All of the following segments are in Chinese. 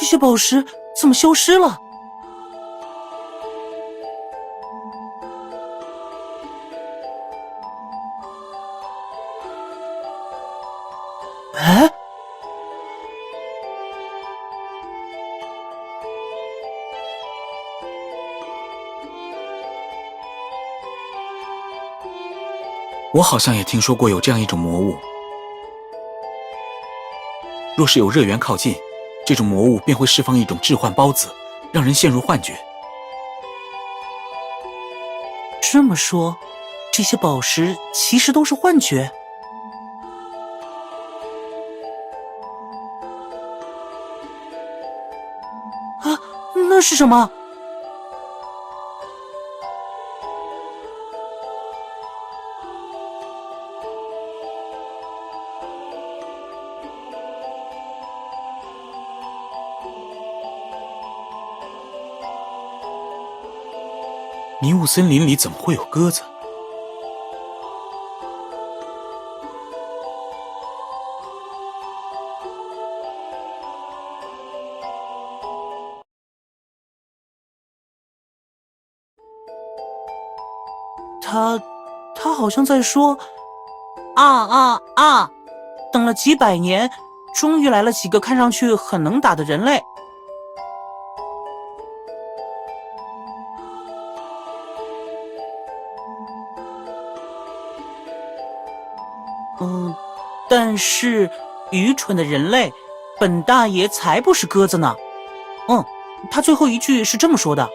这些宝石怎么消失了？哎，我好像也听说过有这样一种魔物，若是有热源靠近，这种魔物便会释放一种致幻孢子，让人陷入幻觉。这么说，这些宝石其实都是幻觉？啊，那是什么？迷雾森林里怎么会有鸽子？他好像在说啊！等了几百年，终于来了几个看上去很能打的人类。但是愚蠢的人类，本大爷才不是鸽子呢。他最后一句是这么说的。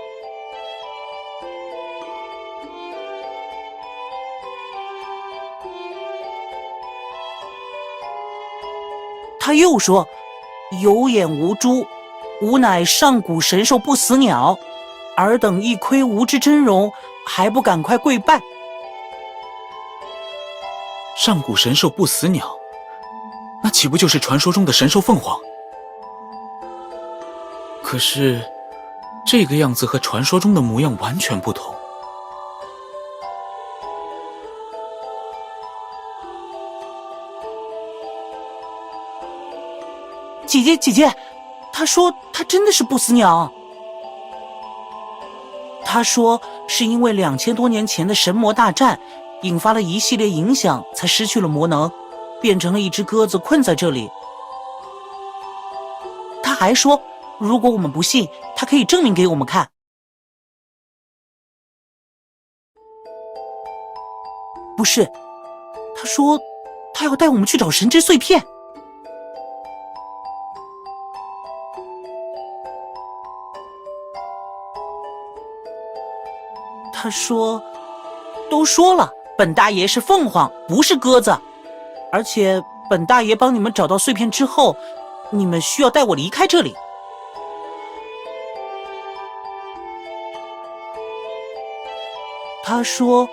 他又说：“有眼无珠，吾乃上古神兽不死鸟，尔等一窥吾之真容，还不赶快跪拜！”上古神兽不死鸟，那岂不就是传说中的神兽凤凰？可是，这个样子和传说中的模样完全不同。姐姐，他说他真的是不死鸟。他说是因为2000多年前的神魔大战，引发了一系列影响，才失去了魔能，变成了一只鸽子困在这里。他还说，如果我们不信，他可以证明给我们看。不是，他说他要带我们去找神之碎片。他说，都说了，本大爷是凤凰，不是鸽子，而且本大爷帮你们找到碎片之后，你们需要带我离开这里。他说，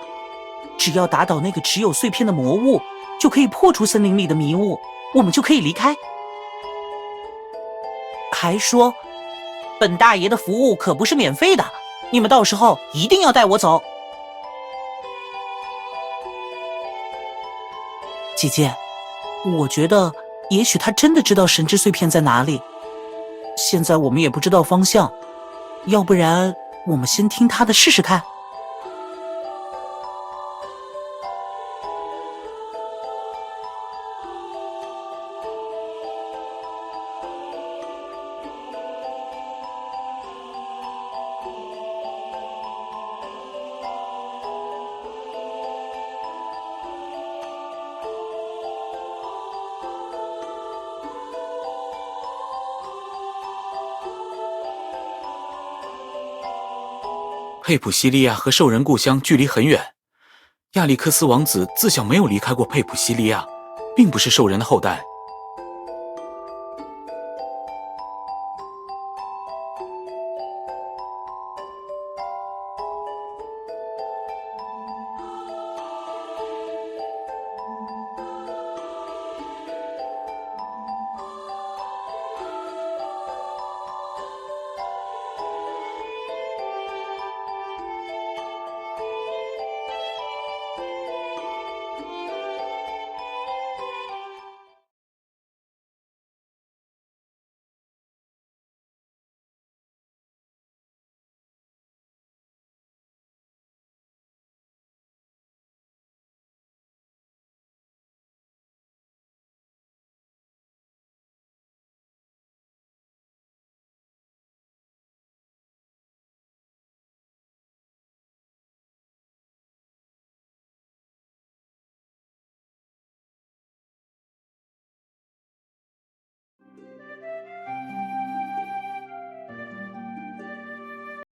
只要打倒那个持有碎片的魔物，就可以破除森林里的迷雾，我们就可以离开。还说，本大爷的服务可不是免费的，你们到时候一定要带我走。姐姐，我觉得也许他真的知道神之碎片在哪里，现在我们也不知道方向，要不然我们先听他的试试看。佩普西利亚和兽人故乡距离很远，亚历克斯王子自小没有离开过佩普西利亚，并不是兽人的后代。